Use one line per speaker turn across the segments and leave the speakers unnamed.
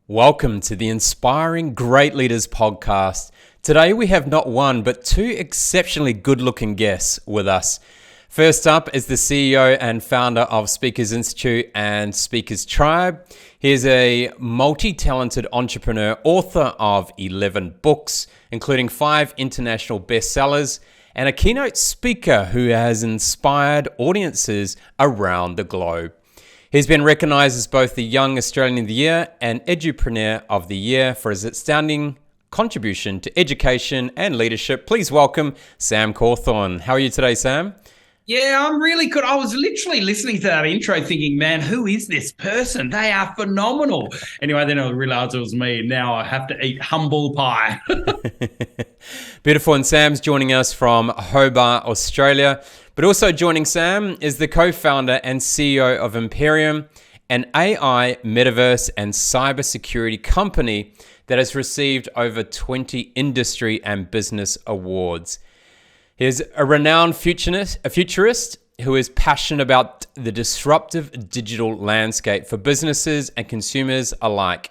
Welcome to the Inspiring Great Leaders podcast. Today we have not one, but two exceptionally good-looking guests with us. First up is the CEO and founder of Speakers Institute and Speakers Tribe. He is a multi-talented entrepreneur, author of 11 books, including 5 international bestsellers, and a keynote speaker who has inspired audiences around the globe. He's been recognised as both the Young Australian of the Year and Edupreneur of the Year for his outstanding contribution to education and leadership. Please welcome Sam Cawthorn. How are you today, Sam?
Yeah, I'm really good. I was literally listening to that intro thinking, man, who is this person? They are phenomenal. Anyway, then I realised it was me. Now I have to eat humble pie.
Beautiful. And Sam's joining us from Hobart, Australia. But also joining Sam is the co-founder and CEO of Imperium, an AI, metaverse, and cybersecurity company that has received over 20 industry and business awards. He's a renowned futurist who is passionate about the disruptive digital landscape for businesses and consumers alike.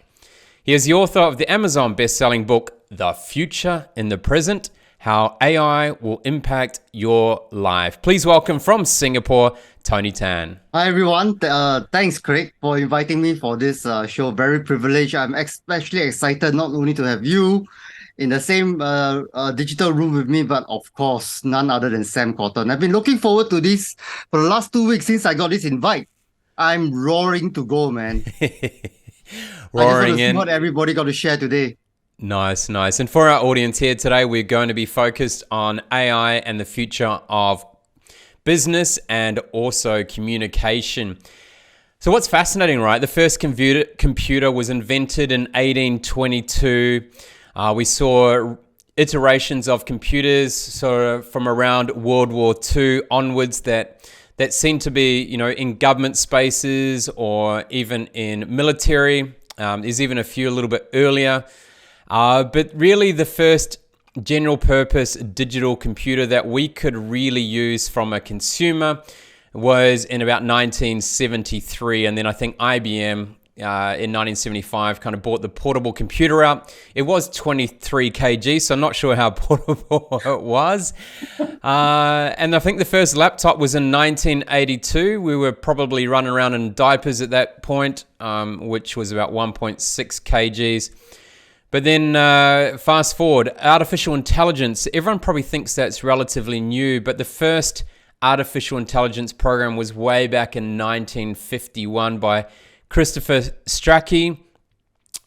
He is the author of the Amazon best-selling book, The Future in the Present: How AI Will Impact Your Life. Please welcome from Singapore, Tony Tan.
Hi, everyone. Thanks, Craig, for inviting me for this show. Very privileged. I'm especially excited not only to have you in the same digital room with me, but of course, none other than Sam Cawthorn. I've been looking forward to this for the last 2 weeks since I got this invite. I'm roaring to go, man.
Roaring in.
See what everybody got to share today.
Nice. And for our audience here today, we're going to be focused on AI and the future of business and also communication. So what's fascinating, right? The first computer was invented in 1822. We saw iterations of computers sort of from around World War II onwards that seem to be, in government spaces or even in military. There's even a few a little bit earlier. But really the first general purpose digital computer that we could really use from a consumer was in about 1973. And then I think IBM in 1975 kind of bought the portable computer out. It was 23 kg, so I'm not sure how portable it was. And I think the first laptop was in 1982. We were probably running around in diapers at that point, which was about 1.6 kgs. But then fast forward, artificial intelligence. Everyone probably thinks that's relatively new, but the first artificial intelligence program was way back in 1951 by Christopher Strachey.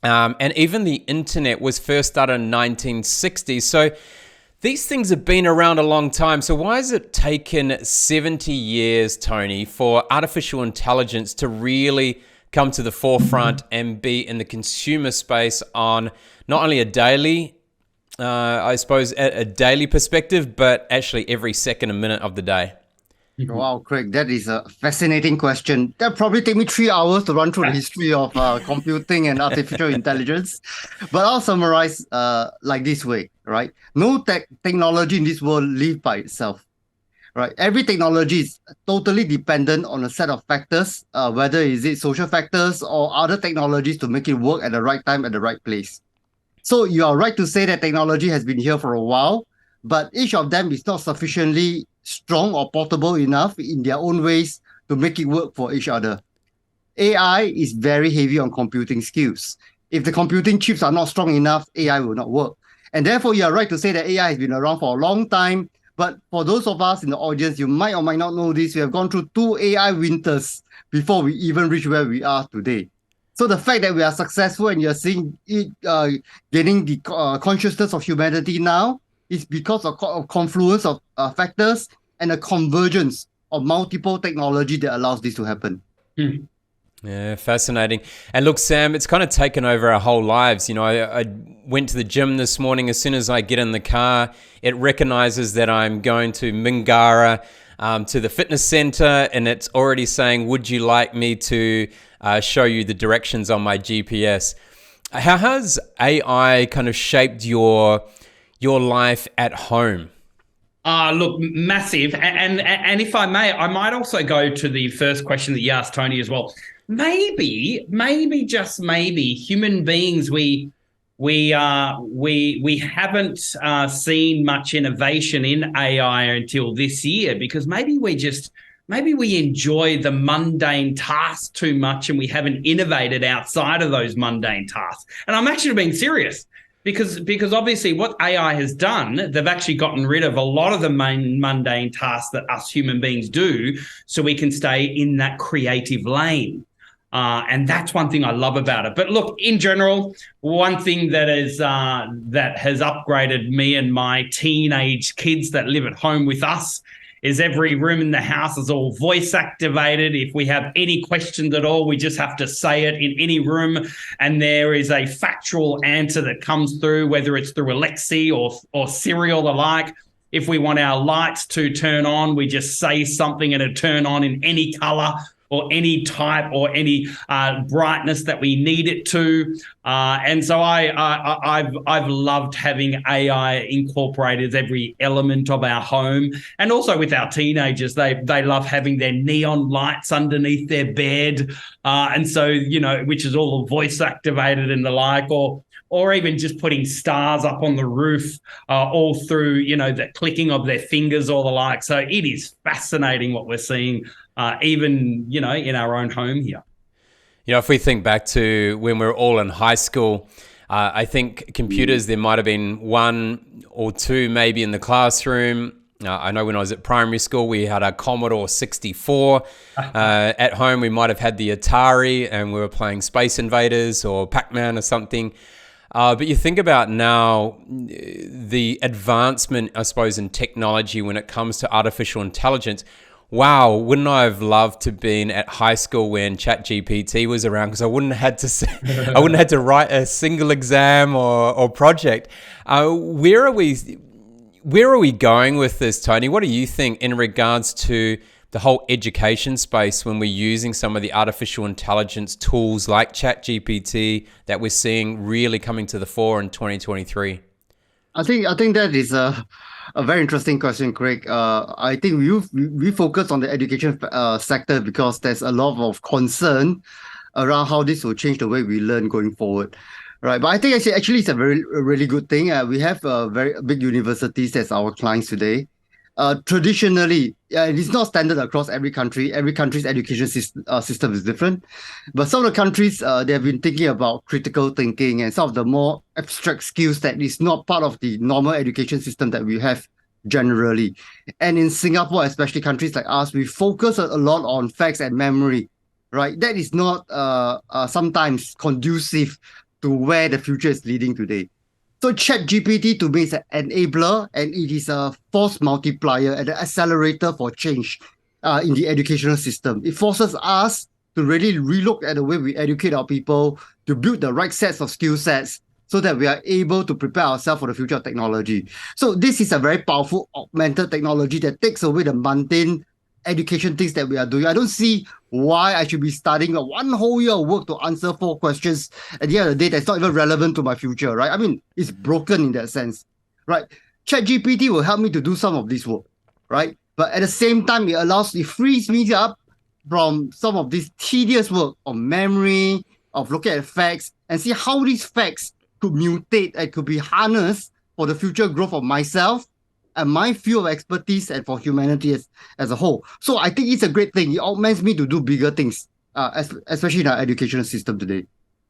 And even the internet was first started in 1960. So these things have been around a long time. So why has it taken 70 years, Tony, for artificial intelligence to really come to the forefront and be in the consumer space on not only a daily, a daily perspective, but actually every second and minute of the day?
Wow, Craig, that is a fascinating question. That'll probably take me 3 hours to run through the history of computing and artificial intelligence. But I'll summarize like this way, right? No technology in this world lives by itself, right? Every technology is totally dependent on a set of factors, whether is it social factors or other technologies to make it work at the right time, at the right place. So you are right to say that technology has been here for a while, but each of them is not sufficiently strong or portable enough in their own ways to make it work for each other. AI is very heavy on computing skills. If the computing chips are not strong enough, AI will not work. And therefore, you are right to say that AI has been around for a long time. But for those of us in the audience, you might or might not know this, we have gone through 2 AI winters before we even reach where we are today. So the fact that we are successful and you're seeing it gaining the consciousness of humanity now is because of a confluence of factors and a convergence of multiple technology that allows this to happen.
Yeah, fascinating. And look, Sam, it's kind of taken over our whole lives. I went to the gym this morning. As soon as I get in the car, it recognizes that I'm going to Mingara, to the fitness center, and it's already saying, would you like me to show you the directions on my GPS? How has AI kind of shaped your life at home?
Look, massive. And if I may, I might also go to the first question that you asked, Tony, as well. maybe just maybe human beings, we haven't seen much innovation in AI until this year, because maybe we enjoy the mundane tasks too much, and we haven't innovated outside of those mundane tasks. And I'm actually being serious, because obviously what AI has done, they've actually gotten rid of a lot of the mundane tasks that us human beings do, so we can stay in that creative lane. And that's one thing I love about it. But look, in general, one thing that has upgraded me and my teenage kids that live at home with us is every room in the house is all voice activated. If we have any questions at all, we just have to say it in any room, and there is a factual answer that comes through, whether it's through Alexa or Siri or the like. If we want our lights to turn on, we just say something and it turn on in any color or any type or any brightness that we need it to. And so I've loved having AI incorporated every element of our home. And also with our teenagers, they love having their neon lights underneath their bed. And so, which is all voice activated and the like, or even just putting stars up on the roof, all through, the clicking of their fingers or the like. So it is fascinating what we're seeing, even, in our own home here.
If we think back to when we were all in high school, I think computers, there might have been one or two maybe in the classroom. I know when I was at primary school, we had a Commodore 64. At home, we might have had the Atari, and we were playing Space Invaders or Pac-Man or something. But you think about now the advancement, I suppose, in technology when it comes to artificial intelligence. Wow, wouldn't I have loved to been at high school when ChatGPT was around, because I wouldn't have had to write a single exam or project. Where are we going with this, Tony? What do you think in regards to the whole education space when we're using some of the artificial intelligence tools like ChatGPT that we're seeing really coming to the fore in 2023?
I think that is a very interesting question, Craig. I think we focus on the education sector because there's a lot of concern around how this will change the way we learn going forward, right? But I think actually it's a really good thing. We have very big universities as our clients today. Traditionally, it is not standard across every country. Every country's education system is different. But some of the countries, they have been thinking about critical thinking and some of the more abstract skills that is not part of the normal education system that we have generally. And in Singapore, especially countries like us, we focus a lot on facts and memory, right? That is not sometimes conducive to where the future is leading today. So ChatGPT to me is an enabler, and it is a force multiplier and an accelerator for change in the educational system. It forces us to really relook at the way we educate our people, to build the right sets of skill sets so that we are able to prepare ourselves for the future of technology. So this is a very powerful augmented technology that takes away the mundane education things that we are doing. I don't see why I should be studying one whole year of work to answer 4 questions at the end of the day that's not even relevant to my future, right? I mean, it's broken in that sense, right? ChatGPT will help me to do some of this work, right? But at the same time, it frees me up from some of this tedious work on memory, of looking at facts, and see how these facts could mutate and could be harnessed for the future growth of myself and my field of expertise and for humanity as a whole. So I think it's a great thing. It augments me to do bigger things, especially in our educational system today.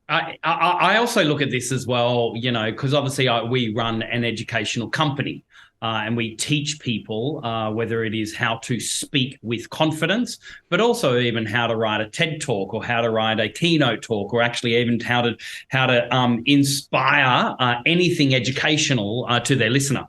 I also look at this as well, because obviously we run an educational company. And we teach people, whether it is how to speak with confidence, but also even how to write a TED talk or how to write a keynote talk, or actually even how to inspire anything educational to their listener.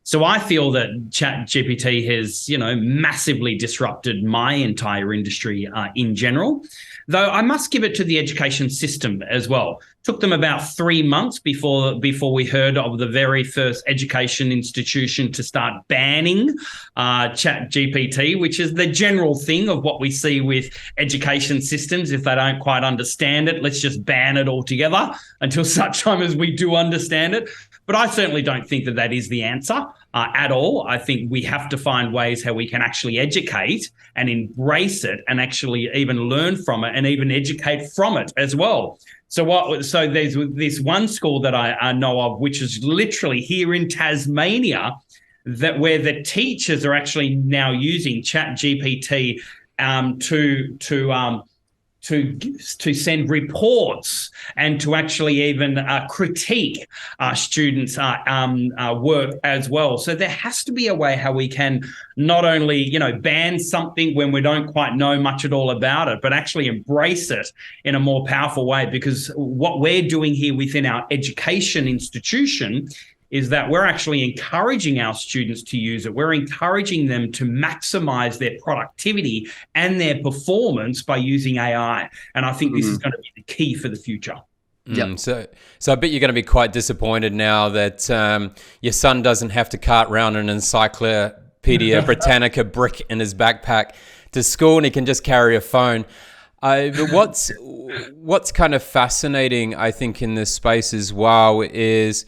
So I feel that ChatGPT has, massively disrupted my entire industry in general, though I must give it to the education system as well. Took them about 3 months before we heard of the very first education institution to start banning Chat GPT, which is the general thing of what we see with education systems. If they don't quite understand it, let's just ban it altogether until such time as we do understand it. But I certainly don't think that is the answer at all. I think we have to find ways how we can actually educate and embrace it and actually even learn from it and even educate from it as well. So there's this one school that I know of, which is literally here in Tasmania, where the teachers are actually now using Chat GPT to send reports and to actually even critique students' work as well. So there has to be a way how we can not only, ban something when we don't quite know much at all about it, but actually embrace it in a more powerful way. Because what we're doing here within our education institution is that we're actually encouraging our students to use it. We're encouraging them to maximize their productivity and their performance by using AI. And I think this is going to be the key for the future.
Yeah. So I bet you're going to be quite disappointed now that your son doesn't have to cart around an Encyclopedia Britannica brick in his backpack to school and he can just carry a phone. But what's kind of fascinating, I think, in this space as well is,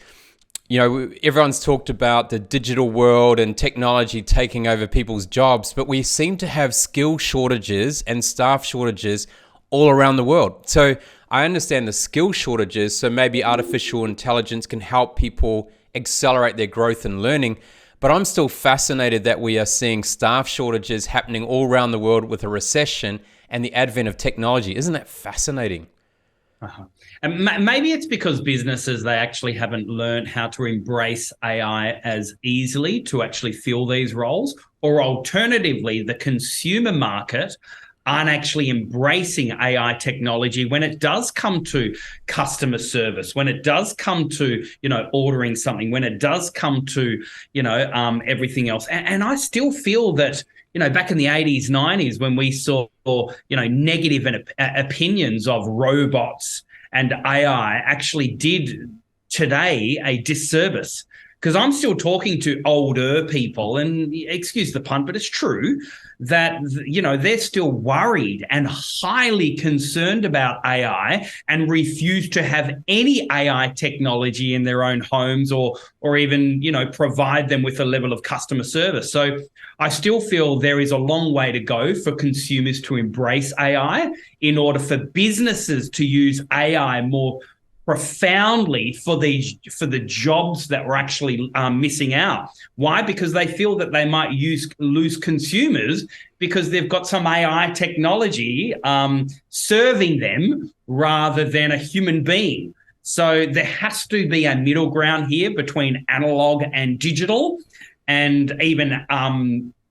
everyone's talked about the digital world and technology taking over people's jobs, but we seem to have skill shortages and staff shortages all around the world. So I understand the skill shortages, so maybe artificial intelligence can help people accelerate their growth and learning, but I'm still fascinated that we are seeing staff shortages happening all around the world with a recession and the advent of technology. Isn't that fascinating?
Uh-huh. And maybe it's because businesses, they actually haven't learned how to embrace AI as easily to actually fill these roles, or alternatively, the consumer market aren't actually embracing AI technology when it does come to customer service, when it does come to, ordering something, when it does come to, everything else. And I still feel that, back in the 80s, 90s, when we saw, negative opinions of robots and AI, actually did today a disservice. Because I'm still talking to older people, and excuse the pun, but it's true, that, they're still worried and highly concerned about AI and refuse to have any AI technology in their own homes or even, provide them with a level of customer service. So I still feel there is a long way to go for consumers to embrace AI in order for businesses to use AI more profoundly for the jobs that we're actually missing out. Why? Because they feel that they might lose consumers because they've got some AI technology serving them rather than a human being. So there has to be a middle ground here between analog and digital, and even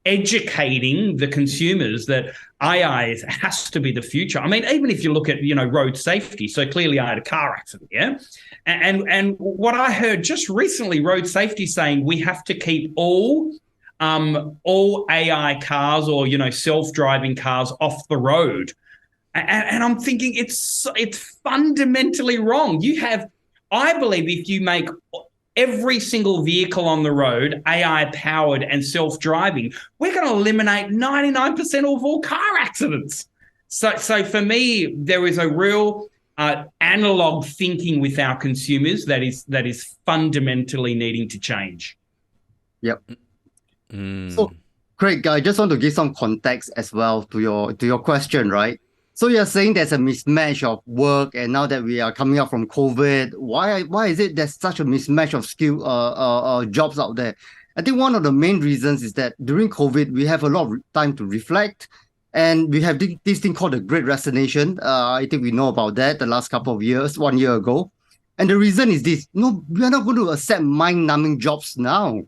educating the consumers that AI has to be the future. I mean, even if you look at, road safety. So clearly I had a car accident, yeah? And what I heard just recently, road safety saying we have to keep all AI cars or, self-driving cars off the road. And I'm thinking it's fundamentally wrong. I believe if you make every single vehicle on the road AI-powered and self-driving, we're going to eliminate 99% of all car accidents. So for me, there is a real analog thinking with our consumers that is fundamentally needing to change.
Yep. So, Craig, I just want to give some context as well to your question, right? So you're saying there's a mismatch of work, and now that we are coming out from COVID, why is it there's such a mismatch of skill jobs out there? I think one of the main reasons is that during COVID, we have a lot of time to reflect, and we have this thing called the Great Resignation. I think we know about that the last couple of years, 1 year ago. And the reason is this: no, we are not going to accept mind-numbing jobs now,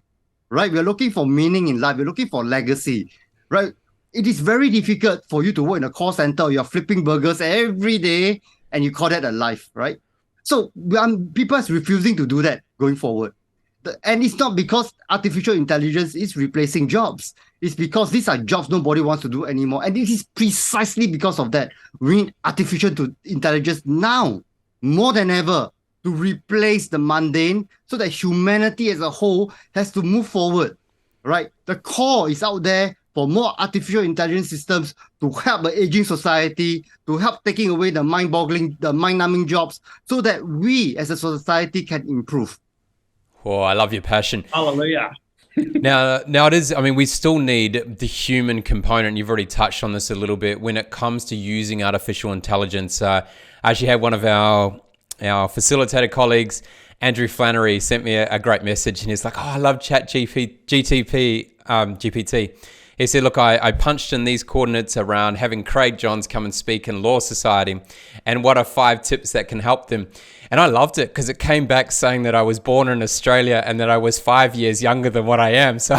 right? We're looking for meaning in life. We're looking for legacy, right? It is very difficult for you to work in a call center. You're flipping burgers every day and you call that a life, right? So people are refusing to do that going forward. And it's not because artificial intelligence is replacing jobs. It's because these are jobs nobody wants to do anymore. And it is precisely because of that. We need artificial intelligence now. more than ever to replace the mundane so that humanity as a whole has to move forward, right? The call is out there for more artificial intelligence systems to help the aging society, to help taking away the mind-boggling, the mind-numbing jobs so that we as a society can improve.
Oh, I love your passion.
Hallelujah.
Now it is, I mean, we still need the human component. You've already touched on this a little bit when it comes to using artificial intelligence. I actually had one of our facilitator colleagues, Andrew Flannery, sent me a great message, and he's like, "Oh, I love GPT. He said, look, I punched in these coordinates around having Craig Johns come and speak in Law Society, and what are 5 tips that can help them?" And I loved it because it came back saying that I was born in Australia and that I was 5 years younger than what I am. So,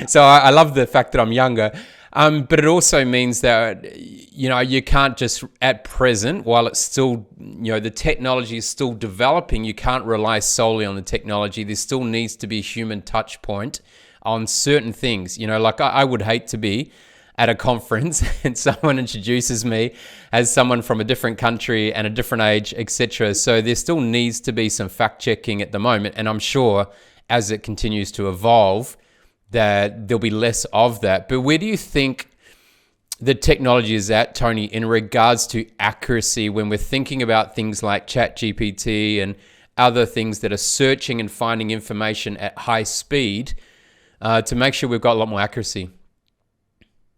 so I love the fact that I'm younger. But it also means that, you can't just, at present, while it's still, the technology is still developing, you can't rely solely on the technology. There still needs to be a human touch point on certain things. Like I would hate to be at a conference and someone introduces me as someone from a different country and a different age, etc. So there still needs to be some fact checking at the moment. And I'm sure as it continues to evolve, that there'll be less of that. But where do you think the technology is at, Tony, in regards to accuracy when we're thinking about things like ChatGPT and other things that are searching and finding information at high speed to make sure we've got a lot more accuracy?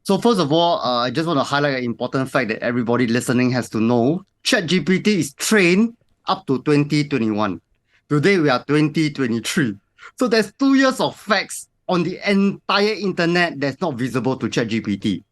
So first of all, I just want to highlight an important fact that everybody listening has to know. ChatGPT is trained up to 2021. Today we are 2023. So there's 2 years of facts on the entire internet that's not visible to ChatGPT,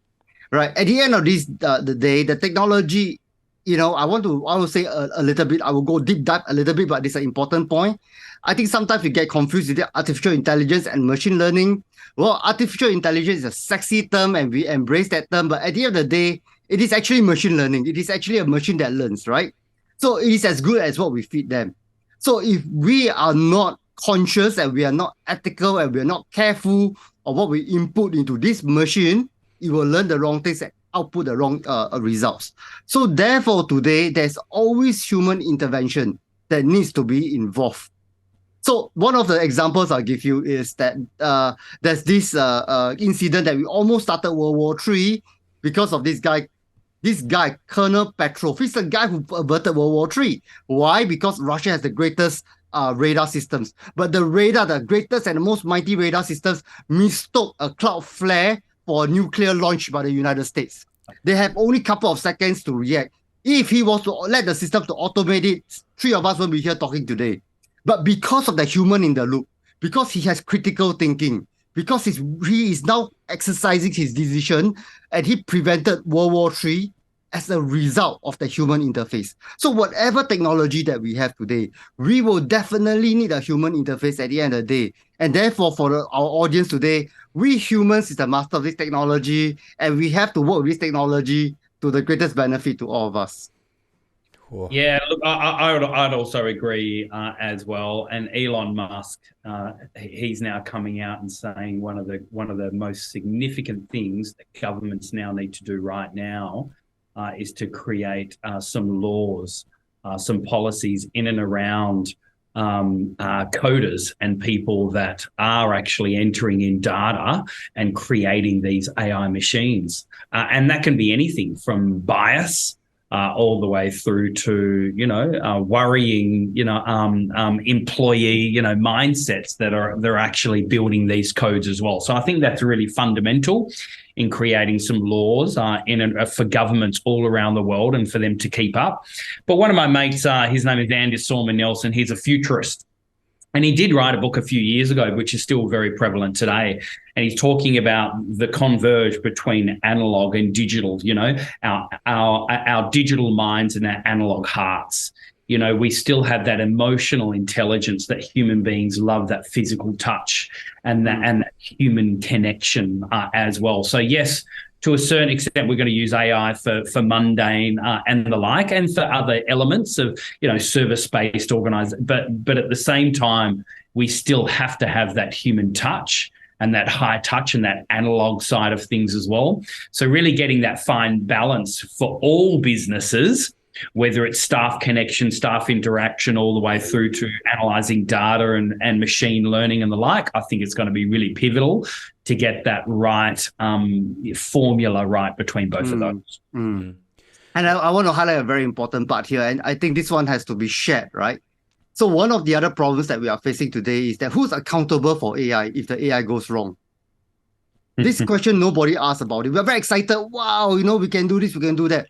right? At the end of the day, the technology, I want to say a little bit. I will go deep dive a little bit, but it's an important point. I think sometimes we get confused with artificial intelligence and machine learning. Well, artificial intelligence is a sexy term and we embrace that term, but at the end of the day, it is actually machine learning. It is actually a machine that learns, right? So it is as good as what we feed them. So if we are not conscious and we are not ethical and we are not careful of what we input into this machine, it will learn the wrong things and output the wrong results. So therefore, today, there's always human intervention that needs to be involved. So one of the examples I'll give you is that there's this incident that we almost started World War III because of this guy, Colonel Petrov. He's the guy who averted World War III. Why? Because Russia has the greatest radar systems. But the greatest and the most mighty radar systems mistook a cloud flare for a nuclear launch by the United States. They have only a couple of seconds to react. If he was to let the system to automate it, 3 of us won't be here talking today. But because of the human in the loop, because he has critical thinking, because he is now exercising his decision, and he prevented World War III as a result of the human interface. So whatever technology that we have today, we will definitely need a human interface at the end of the day. And therefore, for our audience today, we humans is the master of this technology, and we have to work with this technology to the greatest benefit to all of us.
Cool. Yeah, look, I'd also agree as well. And Elon Musk, he's now coming out and saying one of the most significant things that governments now need to do right now is to create some laws, some policies in and around coders and people that are actually entering in data and creating these AI machines. And that can be anything from bias all the way through to, worrying, employee, mindsets that they're actually building these codes as well. So I think that's really fundamental in creating some laws for governments all around the world and for them to keep up. But one of my mates, his name is Andy Sorman Nelson. He's a futurist. And he did write a book a few years ago, which is still very prevalent today. And he's talking about the converge between analog and digital, our digital minds and our analog hearts. We still have that emotional intelligence that human beings love, that physical touch and that human connection as well. So yes, to a certain extent, we're going to use AI for mundane and the like, and for other elements of, service-based organization. But at the same time, we still have to have that human touch and that high touch and that analog side of things as well. So really getting that fine balance for all businesses whether it's staff connection, staff interaction, all the way through to analysing data and machine learning and the like. I think it's going to be really pivotal to get that right formula right between both of those.
And I want to highlight a very important part here, and I think this one has to be shared, right? So one of the other problems that we are facing today is that who's accountable for AI if the AI goes wrong? This question, nobody asks about it. We're very excited. Wow, we can do this, we can do that.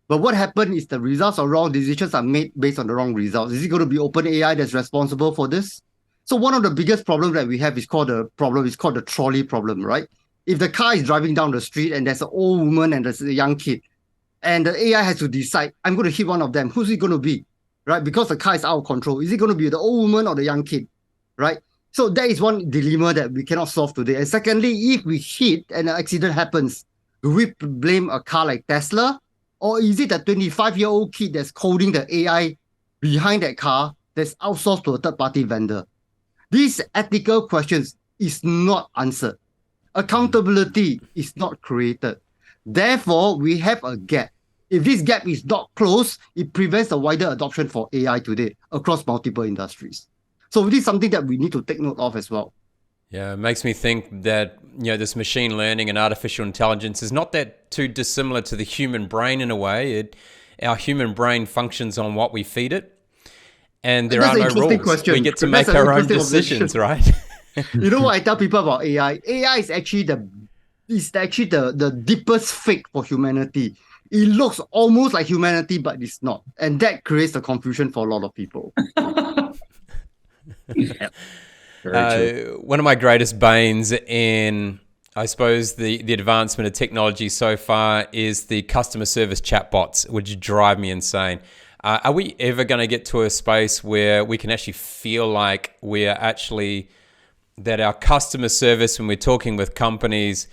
But what happened is the results are wrong. Decisions are made based on the wrong results. Is it going to be OpenAI that's responsible for this? So one of the biggest problems that we have is called the trolley problem, right? If the car is driving down the street and there's an old woman and there's a young kid, and the AI has to decide, I'm going to hit one of them. Who's it going to be, right? Because the car is out of control. Is it going to be the old woman or the young kid, right? So that is one dilemma that we cannot solve today. And secondly, if we hit and an accident happens, do we blame a car like Tesla? Or is it a 25-year-old kid that's coding the AI behind that car that's outsourced to a third-party vendor? These ethical questions is not answered. Accountability is not created. Therefore, we have a gap. If this gap is not closed, it prevents the wider adoption for AI today across multiple industries. So this is something that we need to take note of as well.
Yeah, it makes me think that, this machine learning and artificial intelligence is not that too dissimilar to the human brain in a way. Our human brain functions on what we feed it, and there are no rules.
Question.
We get to make our own decisions, right?
You know what I tell people about AI? AI is actually the deepest fake for humanity. It looks almost like humanity, but it's not. And that creates the confusion for a lot of people.
One of my greatest banes in, I suppose, the advancement of technology so far is the customer service chatbots, which drive me insane. Are we ever going to get to a space where we can actually feel like that our customer service when we're talking with companies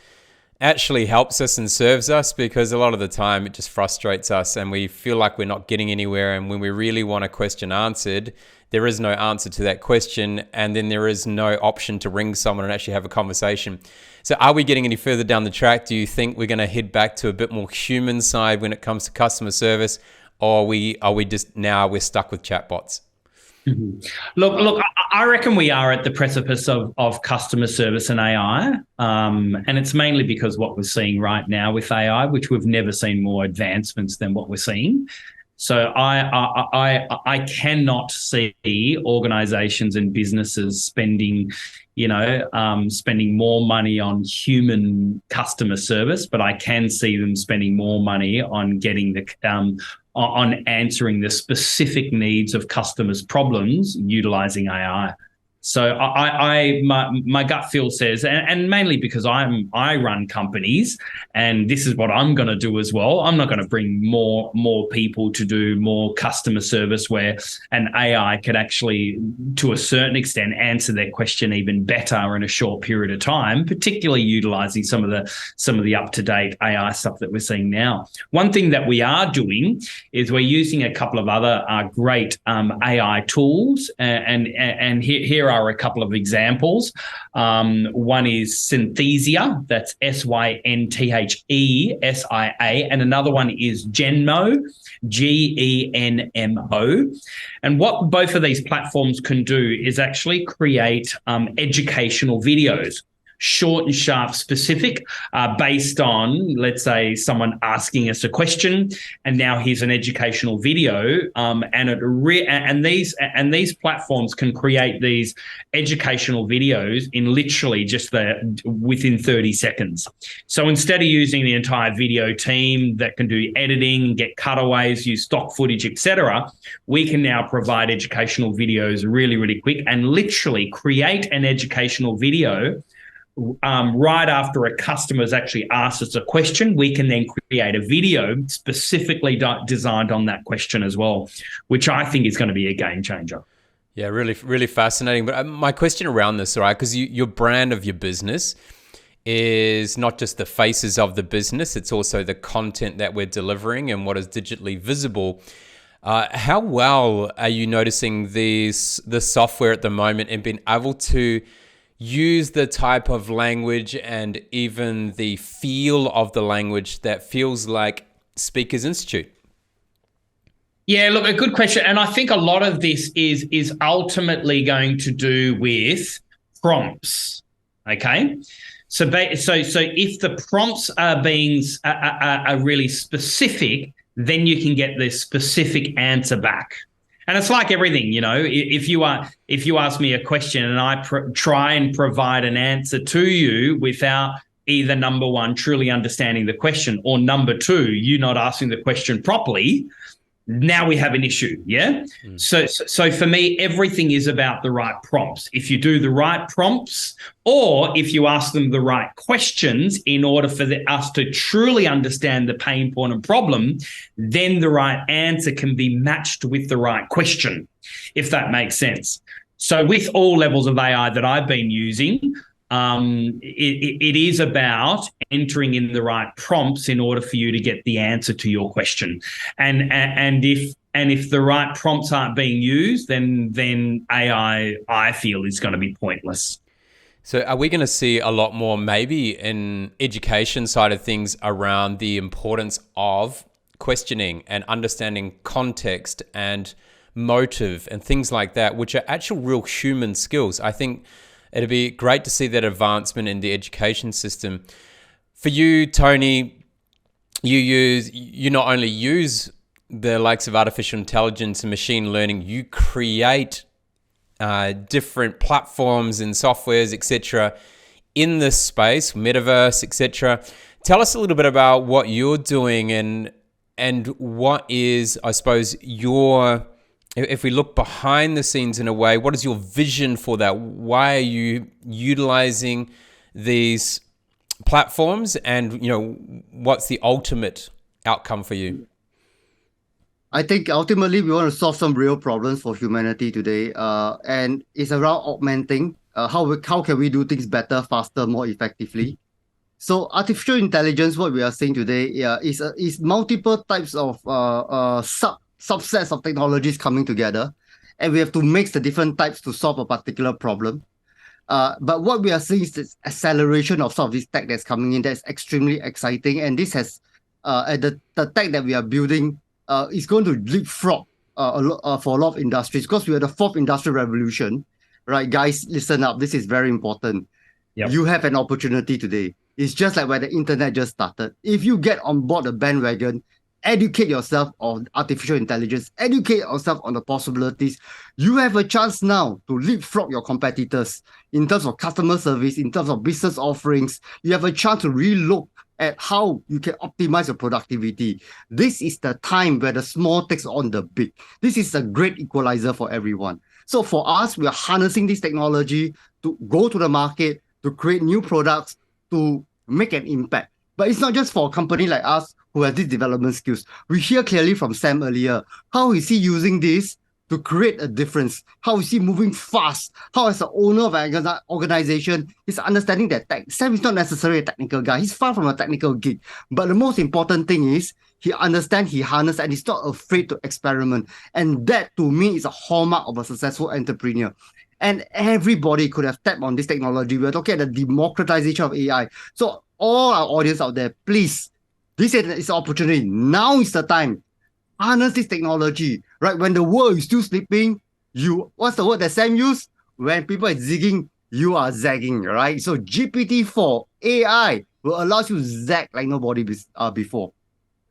actually helps us and serves us? Because a lot of the time it just frustrates us and we feel like we're not getting anywhere. And when we really want a question answered, there is no answer to that question. And then there is no option to ring someone and actually have a conversation. So are we getting any further down the track? Do you think we're going to head back to a bit more human side when it comes to customer service? Or are we just now we're stuck with chatbots?
Look, I reckon we are at the precipice of customer service and AI. And it's mainly because what we're seeing right now with AI, which we've never seen more advancements than what we're seeing. So I cannot see organizations and businesses spending more money on human customer service, but I can see them spending more money on getting on answering the specific needs of customers' problems utilizing AI. So my gut feel says, and mainly because I run companies, and this is what I'm going to do as well. I'm not going to bring more people to do more customer service where an AI could actually, to a certain extent, answer their question even better in a short period of time, particularly utilizing some of the up-to-date AI stuff that we're seeing now. One thing that we are doing is we're using a couple of other great AI tools, and here are a couple of examples. One is Synthesia, that's SYNTHESIA, and another one is Genmo, GENMO. And what both of these platforms can do is actually create educational videos, short and sharp, specific, based on, let's say, someone asking us a question, and now here's an educational video, and these platforms can create these educational videos in literally just within 30 seconds. So instead of using the entire video team that can do editing, get cutaways, use stock footage, etc., we can now provide educational videos really, really quick and literally create an educational video. Right after a customer's actually asked us a question, we can then create a video specifically designed on that question as well, which I think is going to be a game changer.
Yeah, really, really fascinating. But my question around this, all right, because your brand of your business is not just the faces of the business, it's also the content that we're delivering and what is digitally visible. How well are you noticing the software at the moment and being able to use the type of language and even the feel of the language that feels like Speakers Institute?
Yeah, look, a good question. And I think a lot of this is ultimately going to do with prompts. Okay. So if the prompts are being are really specific, then you can get the specific answer back. And it's like everything, if you ask me a question and I try and provide an answer to you without either number one, truly understanding the question, or number two, you not asking the question properly, now we have an issue. Yeah. So for me, everything is about the right prompts. If you do the right prompts, or if you ask them the right questions in order for us to truly understand the pain point and problem, then the right answer can be matched with the right question, if that makes sense. So with all levels of AI that I've been using, it is about entering in the right prompts in order for you to get the answer to your question. And if the right prompts aren't being used, then AI, I feel, is going to be pointless.
So are we going to see a lot more maybe in education side of things around the importance of questioning and understanding context and motive and things like that, which are actual real human skills? I think it'd be great to see that advancement in the education system. For you, Tony, you not only use the likes of artificial intelligence and machine learning, you create different platforms and softwares, etc., in this space, metaverse, etc. Tell us a little bit about what you're doing and what is, I suppose, if we look behind the scenes in a way, what is your vision for that? Why are you utilizing these platforms, and what's the ultimate outcome for you?
I think ultimately we want to solve some real problems for humanity today, and it's around augmenting how can we do things better, faster, more effectively. So artificial intelligence, what we are seeing today, is multiple types of subsets of technologies coming together, and we have to mix the different types to solve a particular problem. But what we are seeing is this acceleration of some of this tech that's coming in that's extremely exciting, and this has the tech that we are building is going to leapfrog for a lot of industries, because we are the fourth industrial revolution, right? Guys, listen up. This is very important. Yep. You have an opportunity today. It's just like when the internet just started. If you get on board the bandwagon, educate yourself on artificial intelligence, educate yourself on the possibilities, you have a chance now to leapfrog your competitors in terms of customer service, in terms of business offerings. You have a chance to relook at how you can optimize your productivity. This is the time where the small takes on the big. This is a great equalizer for everyone. So for us, we are harnessing this technology to go to the market, to create new products, to make an impact. But it's not just for a company like us who has these development skills. We hear clearly from Sam earlier. How is he using this to create a difference? How is he moving fast? How, as the owner of an organization, is understanding that tech. Sam is not necessarily a technical guy. He's far from a technical geek. But the most important thing is he understands, he harnesses, and he's not afraid to experiment. And that, to me, is a hallmark of a successful entrepreneur. And everybody could have tapped on this technology. We're talking about the democratization of AI. So all our audience out there, please, this is an opportunity. Now is the time. Harness this technology, right? When the world is still sleeping, what's the word that Sam used? When people are zigging, you are zagging, right? So GPT-4 AI will allow you to zag like nobody before,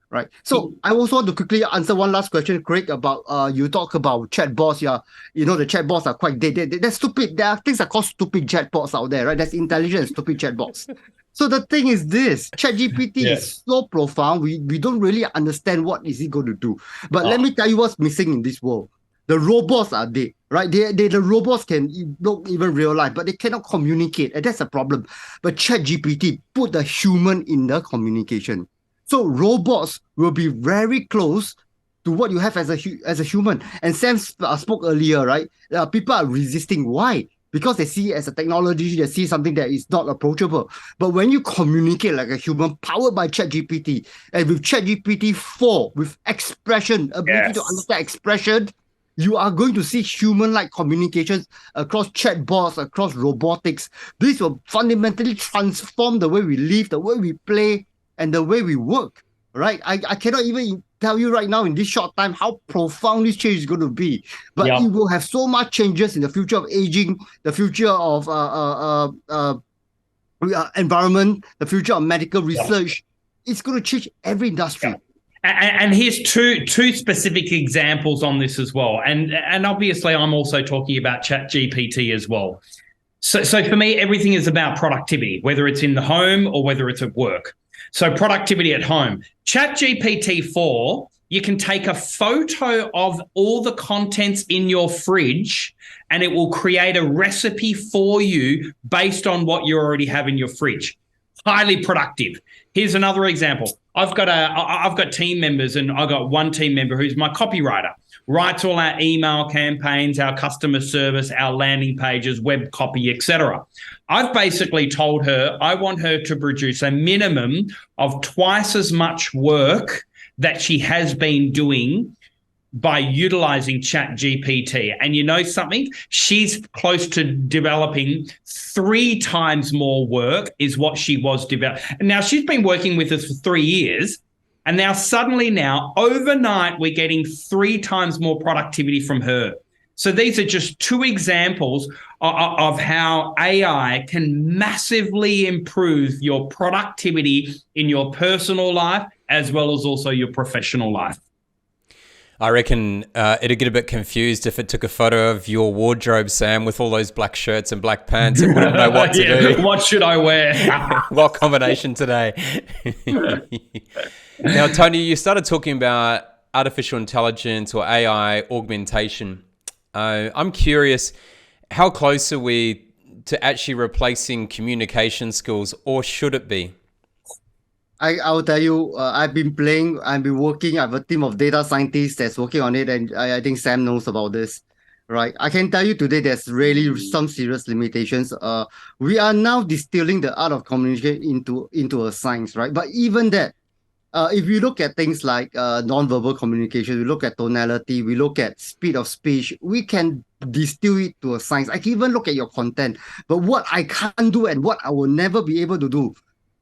right? So I also want to quickly answer one last question, Craig, about you talk about chatbots. Yeah, the chatbots are quite dead. They're stupid. There are things that called stupid chatbots out there, right? There's intelligent and stupid chatbots. So the thing is this, ChatGPT is so profound, we don't really understand what is it going to do. But let me tell you what's missing in this world. The robots are dead, right? The robots can not even real life, but they cannot communicate, and that's a problem. But ChatGPT put the human in the communication. So robots will be very close to what you have as a human. And Sam spoke earlier, right? People are resisting. Why? Because they see it as a technology, they see something that is not approachable. But when you communicate like a human, powered by ChatGPT, and with ChatGPT-4, with expression, ability to understand expression, you are going to see human-like communications across chatbots, across robotics. This will fundamentally transform the way we live, the way we play, and the way we work, right? I cannot even tell you right now in this short time how profound this change is going to be. But
Yeah.
it will have so much changes in the future of aging, the future of environment, the future of medical research. It's going to change every industry.
And here's two specific examples on this as well. And obviously, I'm also talking about ChatGPT as well. So for me, everything is about productivity, whether it's in the home or whether it's at work. So productivity at home. ChatGPT 4, you can take a photo of all the contents in your fridge and it will create a recipe for you based on what you already have in your fridge. Highly productive. Here's another example. I've got team members, and I've got one team member who's my copywriter, writes all our email campaigns, our customer service, our landing pages, web copy, etc. I've basically told her I want her to produce a minimum of twice as much work that she has been doing by utilizing ChatGPT. And you know something? She's close to developing 3 times more work is what she was developing. And now she's been working with us for 3 years. And now suddenly overnight, we're getting 3 times more productivity from her. So these are just 2 examples of how AI can massively improve your productivity in your personal life as well as also your professional life.
I reckon it'd get a bit confused if it took a photo of your wardrobe, Sam, with all those black shirts and black pants. It wouldn't know what to do.
What should I wear?
What combination today? Now, Tony, you started talking about artificial intelligence or AI augmentation. I'm curious, how close are we to actually replacing communication skills, or should it be?
I will tell you, I've been working. I have a team of data scientists that's working on it, and I think Sam knows about this, right? I can tell you today there's really some serious limitations. We are now distilling the art of communication into a science, right? But even that, if you look at things like non-verbal communication, we look at tonality, we look at speed of speech, we can distill it to a science. I can even look at your content. But what I can't do and what I will never be able to do,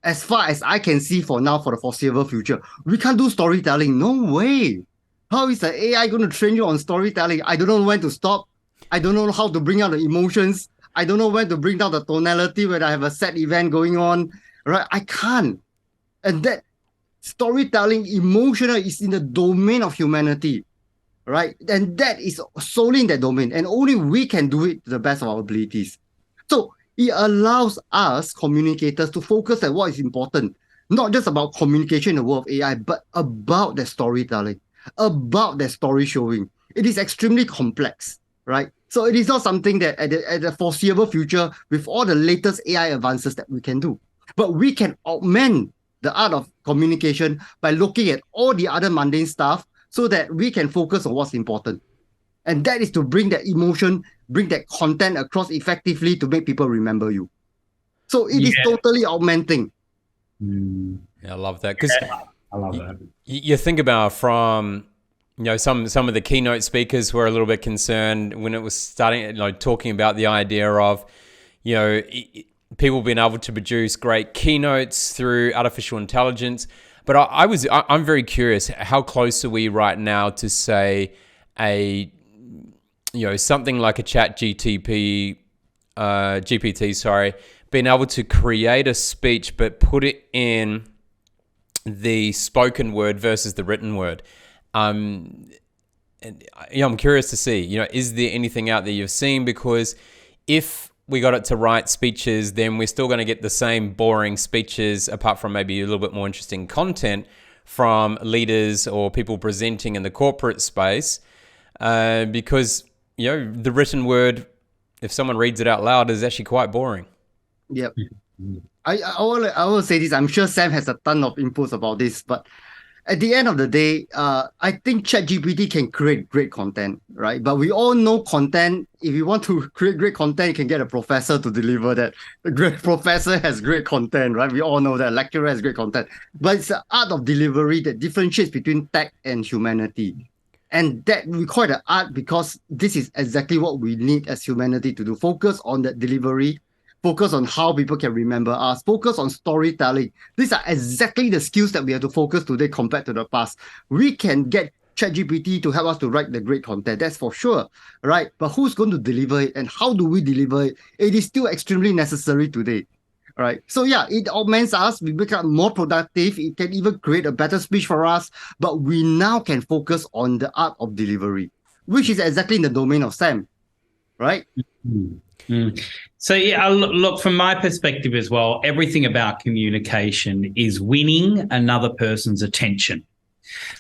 as far as I can see for now, for the foreseeable future, we can't do storytelling. No way. How is the AI going to train you on storytelling? I don't know when to stop. I don't know how to bring out the emotions. I don't know when to bring down the tonality when I have a sad event going on. Right? I can't. And that storytelling, emotional, is in the domain of humanity. Right? And that is solely in that domain. And only we can do it to the best of our abilities. So it allows us communicators to focus on what is important, not just about communication in the world of AI, but about the storytelling, about the story showing. It is extremely complex, right? So it is not something that at the foreseeable future, with all the latest AI advances that we can do. But we can augment the art of communication by looking at all the other mundane stuff so that we can focus on what's important. And that is to bring that emotion, bring that content across effectively to make people remember you. So it is totally augmenting.
Yeah, I love that. Because
I love that.
You think about from, some of the keynote speakers were a little bit concerned when it was starting, talking about the idea of, people being able to produce great keynotes through artificial intelligence. But I'm very curious, how close are we right now to say something like a GPT, being able to create a speech but put it in the spoken word versus the written word. I'm curious to see, is there anything out there you've seen? Because if we got it to write speeches, then we're still going to get the same boring speeches, apart from maybe a little bit more interesting content from leaders or people presenting in the corporate space, because the written word, if someone reads it out loud, is actually quite boring.
Yep. I will say this. I'm sure Sam has a ton of inputs about this, but at the end of the day, I think ChatGPT can create great content, right? But we all know content. If you want to create great content, you can get a professor to deliver that. A great professor has great content, right? We all know that. A lecturer has great content. But it's the art of delivery that differentiates between tech and humanity. And that we call it art because this is exactly what we need as humanity to do. Focus on that delivery, focus on how people can remember us, focus on storytelling. These are exactly the skills that we have to focus today compared to the past. We can get ChatGPT to help us to write the great content, that's for sure, right? But who's going to deliver it and how do we deliver it? It is still extremely necessary today, right? So yeah, it augments us, we become more productive, it can even create a better speech for us, but we now can focus on the art of delivery, which is exactly in the domain of Sam, right?
So yeah, look, from my perspective as well, everything about communication is winning another person's attention.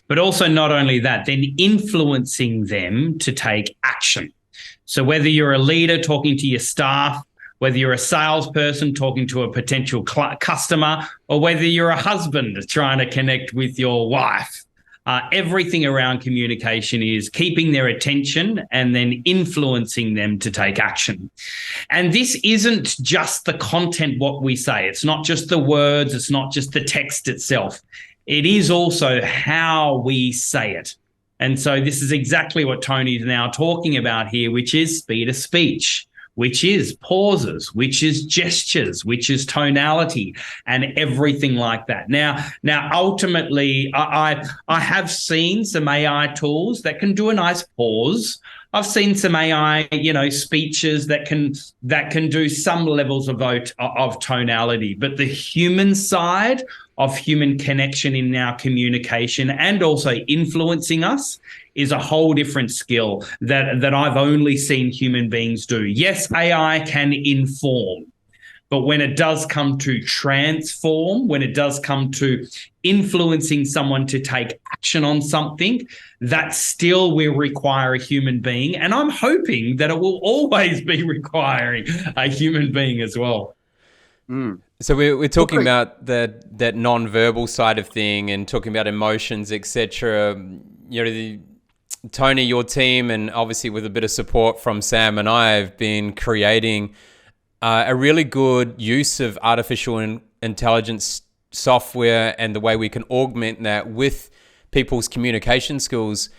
But also not only that, then influencing them to take action. So whether you're a leader talking to your staff, whether you're a salesperson talking to a potential customer, or whether you're a husband trying to connect with your wife, everything around communication is keeping their attention and then influencing them to take action. And this isn't just the content, what we say. It's not just the words. It's not just the text itself. It is also how we say it. And so this is exactly what Tony's now talking about here, which is speed of speech, which is pauses, which is gestures, which is tonality, and everything like that. Now, ultimately, I have seen some AI tools that can do a nice pause. I've seen some AI, speeches that can do some levels of tonality, but the human side of human connection in our communication and also influencing us is a whole different skill that I've only seen human beings do. Yes, AI can inform, but when it does come to transform, when it does come to influencing someone to take action on something, that still will require a human being. And I'm hoping that it will always be requiring a human being as well.
So we're talking about that non-verbal side of thing and talking about emotions, etc. Tony, your team, and obviously with a bit of support from Sam and I, have been creating a really good use of artificial intelligence software and the way we can augment that with people's communication skills.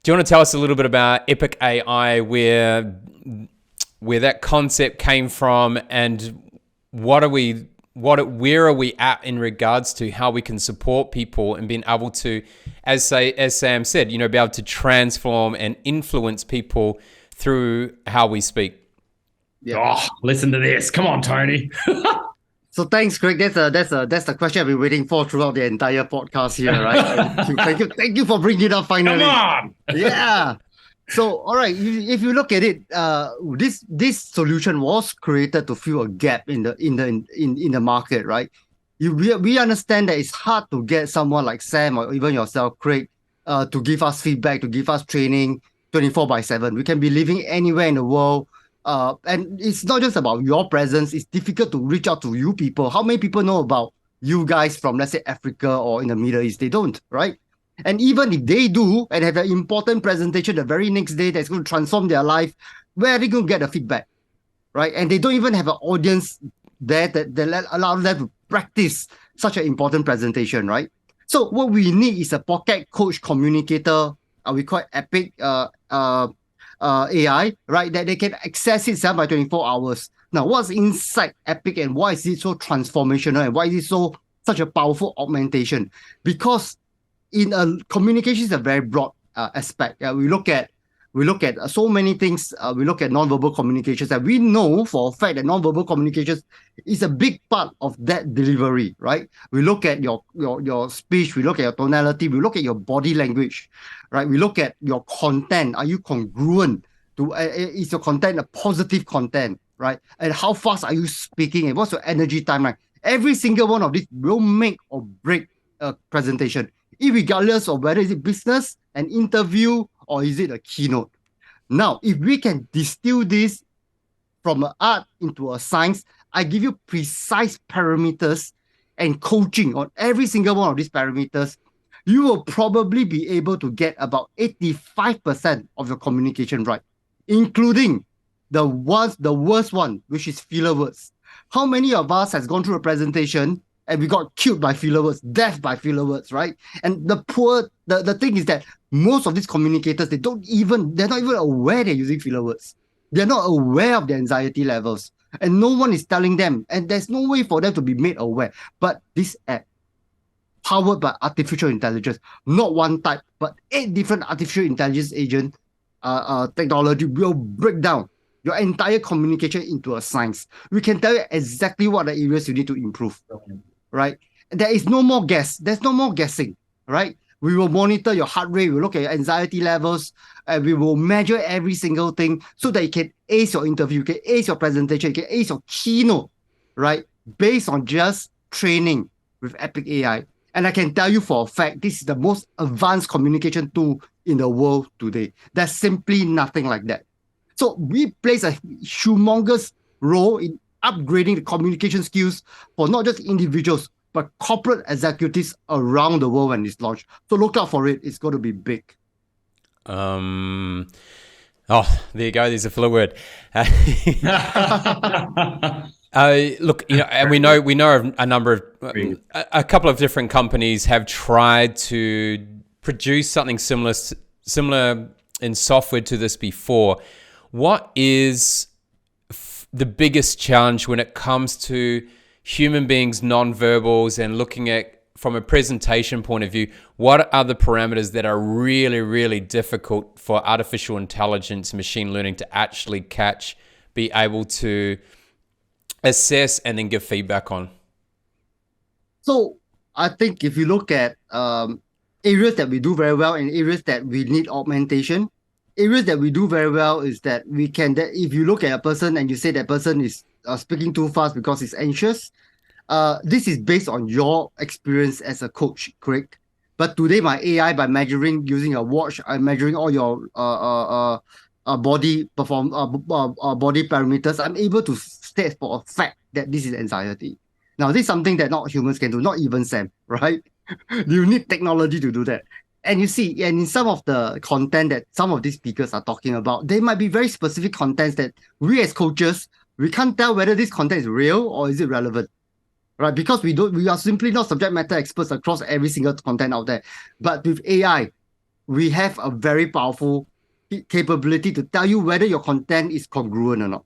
Do you want to tell us a little bit about Epic AI, where that concept came from, and where are we at in regards to how we can support people and being able to, as Sam said, be able to transform and influence people through how we speak?
Yeah. Oh, listen to this. Come on, Tony.
So thanks, Craig. That's the question I've been waiting for throughout the entire podcast here, right? Thank you for bringing it up finally.
Come on.
Yeah. So, all right, if you look at it, this solution was created to fill a gap in the market, right? We understand that it's hard to get someone like Sam or even yourself, Craig, to give us feedback, to give us training 24/7. We can be living anywhere in the world. And it's not just about your presence. It's difficult to reach out to you people. How many people know about you guys from, let's say, Africa or in the Middle East? They don't, right? And even if they do and have an important presentation the very next day that's going to transform their life, where are they going to get the feedback, right? And they don't even have an audience there that allow them to practice such an important presentation, right? So what we need is a pocket coach communicator. We call it Epic AI, right? That they can access it 7/24 hours. Now, what's inside Epic and why is it so transformational and why is it such a powerful augmentation? Because communication is a very broad aspect. We look at so many things. We look at nonverbal communications, and we know for a fact that nonverbal communications is a big part of that delivery, right? We look at your speech, we look at your tonality, we look at your body language, right? We look at your content. Are you congruent to? Is your content a positive content, right? And how fast are you speaking? And what's your energy timeline? Every single one of these will make or break a presentation, irregardless of whether it's business, an interview, or is it a keynote. Now, if we can distill this from an art into a science, I give you precise parameters and coaching on every single one of these parameters, you will probably be able to get about 85% of your communication right, including the worst one, which is filler words. How many of us has gone through a presentation and we got killed by filler words, death by filler words, right? And the thing is that most of these communicators, they're not even aware they're using filler words. They're not aware of their anxiety levels. and no one is telling them, and there's no way for them to be made aware. But this app, powered by artificial intelligence, not one type, but 8 different artificial intelligence agent technology will break down your entire communication into a science. We can tell you exactly what the areas you need to improve, right? There is no more guess. There's no more guessing, right? We will monitor your heart rate, we'll look at your anxiety levels, and we will measure every single thing so that you can ace your interview, you can ace your presentation, you can ace your keynote, right? Based on just training with Epic AI. And I can tell you for a fact, this is the most advanced communication tool in the world today. There's simply nothing like that. So we plays a humongous role in upgrading the communication skills for not just individuals, but corporate executives around the world when it's launched. So look out for it. It's going to be big.
Oh, there you go. There's a filler word. Look, and we know of a number of a couple of different companies have tried to produce something similar in software to this before. What is the biggest challenge when it comes to human beings' non-verbals and looking at from a presentation point of view? What are the parameters that are really, really difficult for artificial intelligence, machine learning to actually catch, be able to assess, and then give feedback on?
So I think if you look at areas that we do very well and areas that we need augmentation, areas that we do very well is that we can, that if you look at a person and you say that person is speaking too fast because he's anxious, this is based on your experience as a coach, correct? But today, my AI, by measuring using a watch, I'm measuring all your body parameters. I'm able to state for a fact that this is anxiety. Now, this is something that not humans can do, not even Sam, right? You need technology to do that. And you see, and in some of the content that some of these speakers are talking about, they might be very specific contents that we as coaches, we can't tell whether this content is real or is it relevant, right? Because we are simply not subject matter experts across every single content out there. But with AI, we have a very powerful capability to tell you whether your content is congruent or not.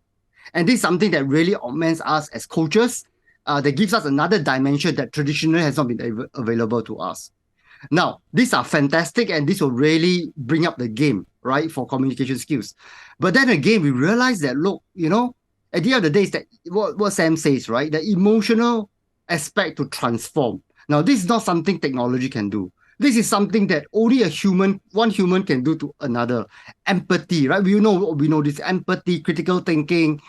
And this is something that really augments us as coaches, that gives us another dimension that traditionally has not been available to us. Now, these are fantastic, and this will really bring up the game, right, for communication skills. But then again, we realize that, look, at the end of the day, is that what Sam says, right, the emotional aspect to transform. Now, this is not something technology can do. This is something that only one human can do to another. Empathy, right? We know this empathy, critical thinking.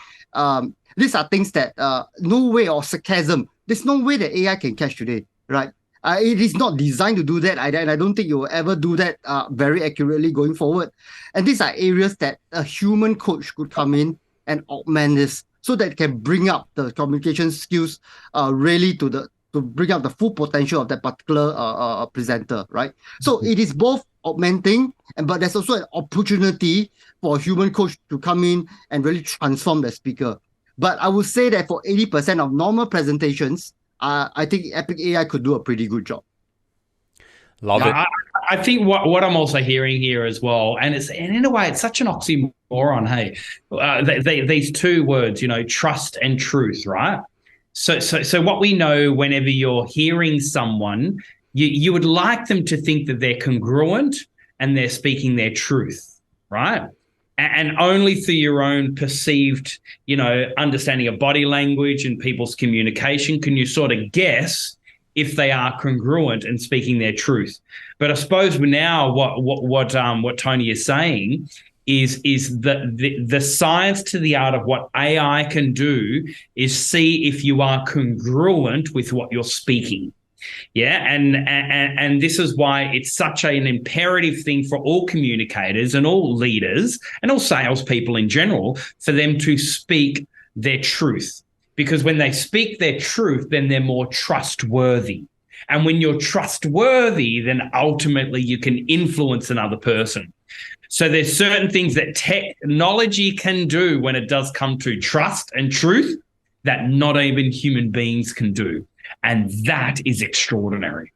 These are things that no way, or sarcasm. There's no way that AI can catch today, right? It is not designed to do that, and I don't think it will ever do that very accurately going forward. And these are areas that a human coach could come in and augment this, so that it can bring up the communication skills really to bring up the full potential of that particular presenter, right? So it is both augmenting, but there's also an opportunity for a human coach to come in and really transform the speaker. But I would say that for 80% of normal presentations, I think Epic AI could do a pretty good job.
Love it.
I think what I'm also hearing here as well, and in a way, it's such an oxymoron. Hey, these two words, trust and truth, right? So what we know, whenever you're hearing someone, you would like them to think that they're congruent and they're speaking their truth, right? And only through your own perceived, understanding of body language and people's communication can you sort of guess if they are congruent and speaking their truth. But I suppose now what Tony is saying is that the science to the art of what AI can do is see if you are congruent with what you're speaking. Yeah, and this is why it's such an imperative thing for all communicators and all leaders and all salespeople in general for them to speak their truth. Because when they speak their truth, then they're more trustworthy. And when you're trustworthy, then ultimately you can influence another person. So there's certain things that technology can do when it does come to trust and truth that not even human beings can do. And that is extraordinary.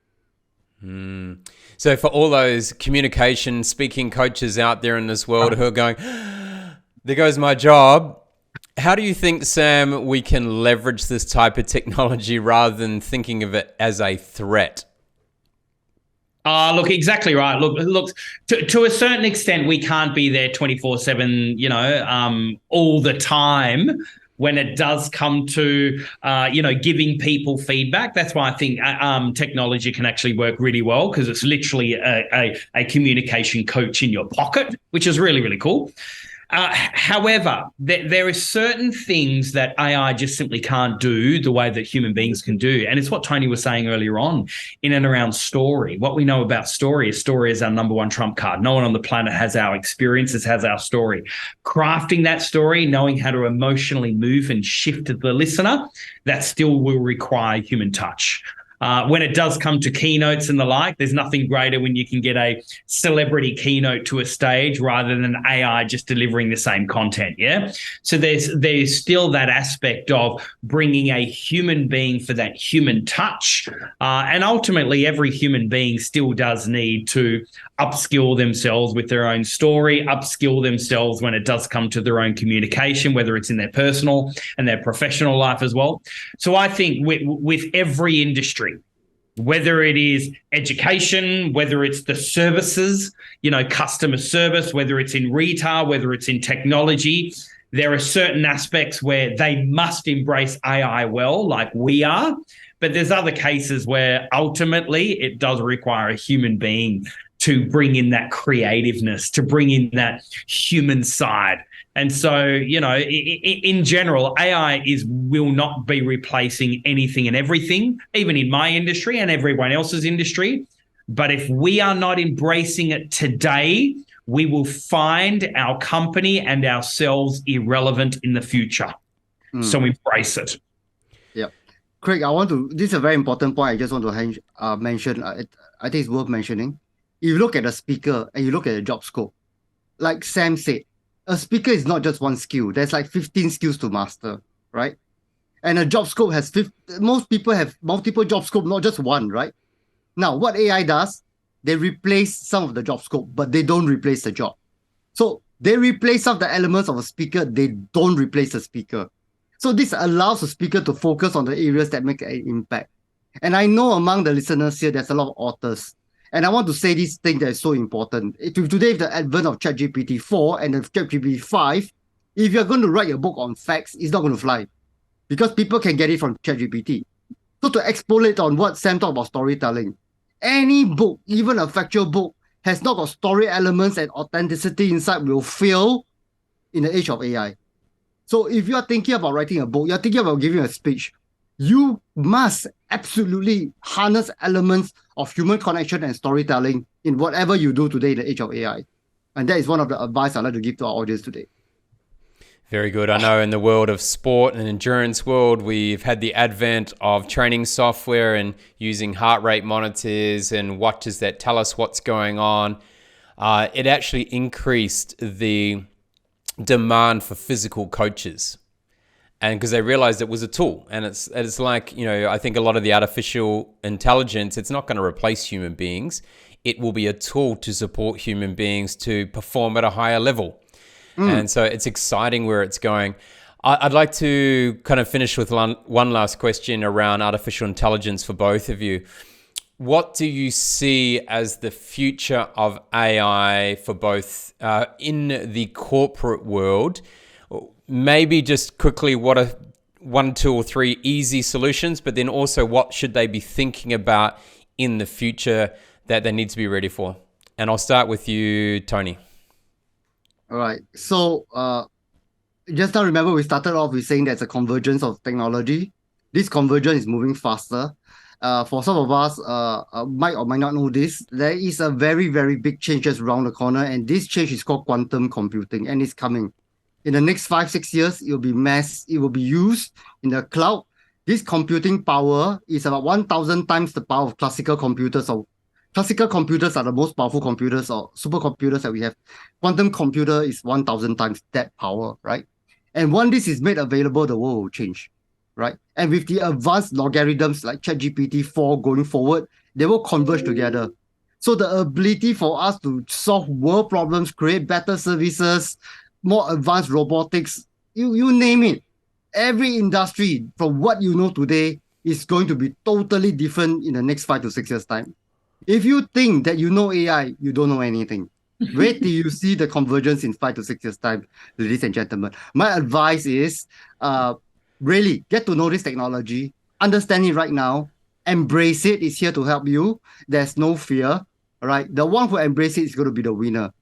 So for all those communication, speaking coaches out there in this world who are going, there goes my job. How do you think, Sam, we can leverage this type of technology rather than thinking of it as a threat?
Look, exactly right. Look, to a certain extent, we can't be there 24/7, all the time when it does come to, giving people feedback. That's why I think technology can actually work really well, because it's literally a communication coach in your pocket, which is really, really cool. However, there are certain things that AI just simply can't do the way that human beings can do. And it's what Tony was saying earlier on in and around story. What we know about story is our number one trump card. No one on the planet has our experiences, has our story. Crafting that story, knowing how to emotionally move and shift the listener, that still will require human touch. When it does come to keynotes and the like, there's nothing greater when you can get a celebrity keynote to a stage rather than AI just delivering the same content. Yeah. So there's still that aspect of bringing a human being for that human touch. And ultimately, every human being still does need to upskill themselves with their own story, upskill themselves when it does come to their own communication, whether it's in their personal and their professional life as well. So I think with every industry, whether it is education, whether it's the services, customer service, whether it's in retail, whether it's in technology, there are certain aspects where they must embrace AI well, like we are. But there's other cases where ultimately it does require a human being to bring in that creativeness, to bring in that human side. And so, in general, AI will not be replacing anything and everything, even in my industry and everyone else's industry. But if we are not embracing it today, we will find our company and ourselves irrelevant in the future. So embrace it.
Yeah. Craig, this is a very important point I just want to mention. I think it's worth mentioning. If you look at a speaker and you look at the job scope, like Sam said, a speaker is not just one skill. There's like 15 skills to master, right? And a job scope has most people have multiple job scope, not just one, right? Now, what AI does, they replace some of the job scope, but they don't replace the job. So they replace some of the elements of a speaker, they don't replace the speaker. So this allows the speaker to focus on the areas that make an impact. And I know among the listeners here, there's a lot of authors. And I want to say this thing that is so important. Today, with the advent of ChatGPT 4 and the ChatGPT 5, if you're going to write a book on facts, it's not going to fly because people can get it from ChatGPT. So to extrapolate on what Sam talked about storytelling, any book, even a factual book, has not got story elements and authenticity inside will fail in the age of AI. So if you are thinking about writing a book, you're thinking about giving a speech, you must absolutely harness elements of human connection and storytelling in whatever you do today in the age of AI. And that is one of the advice I'd like to give to our audience today.
Very good. I know in the world of sport and endurance world, we've had the advent of training software and using heart rate monitors and watches that tell us what's going on. It actually increased the demand for physical coaches. And because they realized it was a tool, and it's like, I think a lot of the artificial intelligence, it's not going to replace human beings. It will be a tool to support human beings to perform at a higher level. And so it's exciting where it's going. I'd like to kind of finish with one last question around artificial intelligence for both of you. What do you see as the future of AI for both in the corporate world? Maybe just quickly, what are 1, 2, or 3 easy solutions, but then also what should they be thinking about in the future that they need to be ready for? And I'll start with you, Tony.
All right. So just now, remember, we started off with saying there's a convergence of technology. This convergence is moving faster. For some of us, might or might not know this, there is a very, very big change just around the corner, and this change is called quantum computing, and it's coming. In the next 5-6 years, it will be used in the cloud. This computing power is about 1,000 times the power of classical computers. So classical computers are the most powerful computers or supercomputers that we have. Quantum computer is 1,000 times that power, right? And when this is made available, the world will change, right? And with the advanced logarithms like ChatGPT 4 going forward, they will converge together. So the ability for us to solve world problems, create better services, more advanced robotics, you name it. Every industry from what you know today is going to be totally different in the next 5 to 6 years time. If you think that you know AI, you don't know anything. Wait till you see the convergence in 5 to 6 years time, ladies and gentlemen. My advice is really get to know this technology, understand it right now, embrace it. It's here to help you. There's no fear. All right. The one who embraces it is going to be the winner.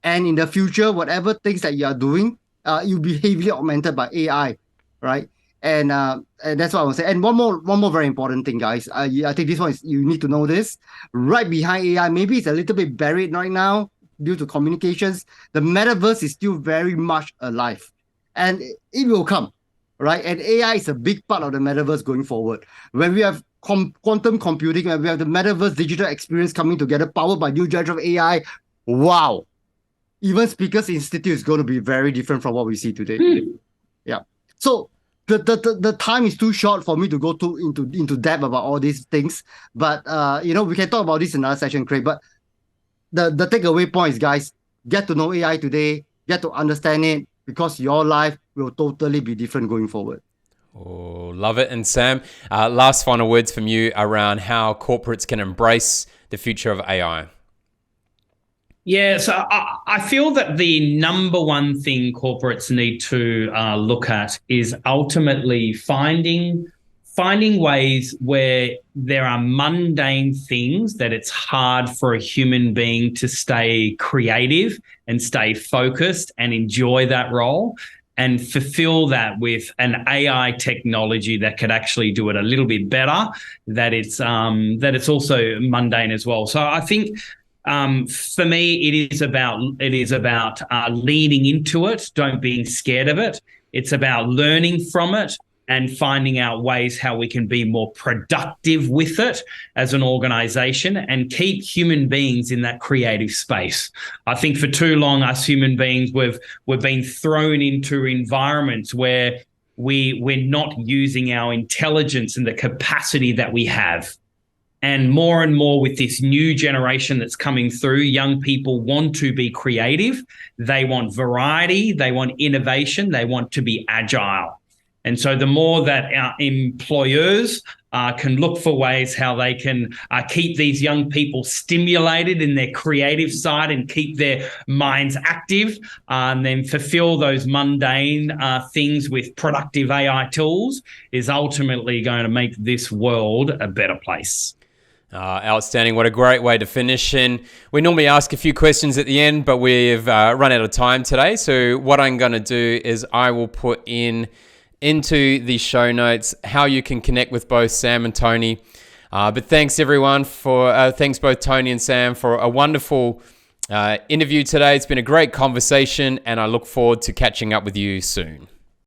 And in the future, whatever things that you are doing, you'll be heavily augmented by AI, right? And that's what I want to say. And one more very important thing, guys. I think this one is, you need to know this. Right behind AI, maybe it's a little bit buried right now due to communications. The metaverse is still very much alive, and it will come, right? And AI is a big part of the metaverse going forward. When we have quantum computing, when we have the metaverse digital experience coming together, powered by new generative AI, wow! Even Speakers Institute is going to be very different from what we see today. Yeah. So the time is too short for me to go into depth about all these things. But we can talk about this in another session, Craig. But the takeaway point is, guys, get to know AI today, get to understand it, because your life will totally be different going forward.
Oh, love it. And Sam, last final words from you around how corporates can embrace the future of AI.
Yeah, so I feel that the number one thing corporates need to look at is ultimately finding ways where there are mundane things that it's hard for a human being to stay creative and stay focused and enjoy that role, and fulfill that with an AI technology that could actually do it a little bit better, that it's also mundane as well. So I think for me, it is about leaning into it, don't being scared of it. It's about learning from it and finding out ways how we can be more productive with it as an organization and keep human beings in that creative space. I think for too long, us human beings, we've been thrown into environments where we're not using our intelligence and the capacity that we have. And more with this new generation that's coming through, young people want to be creative. They want variety. They want innovation. They want to be agile. And so the more that our employers can look for ways how they can keep these young people stimulated in their creative side and keep their minds active, and then fulfill those mundane things with productive AI tools, is ultimately going to make this world a better place.
Outstanding. What a great way to finish. And we normally ask a few questions at the end, but we've run out of time today. So what I'm going to do is I will put into the show notes how you can connect with both Sam and Tony. But thanks everyone thanks both Tony and Sam for a wonderful interview today. It's been a great conversation, and I look forward to catching up with you soon.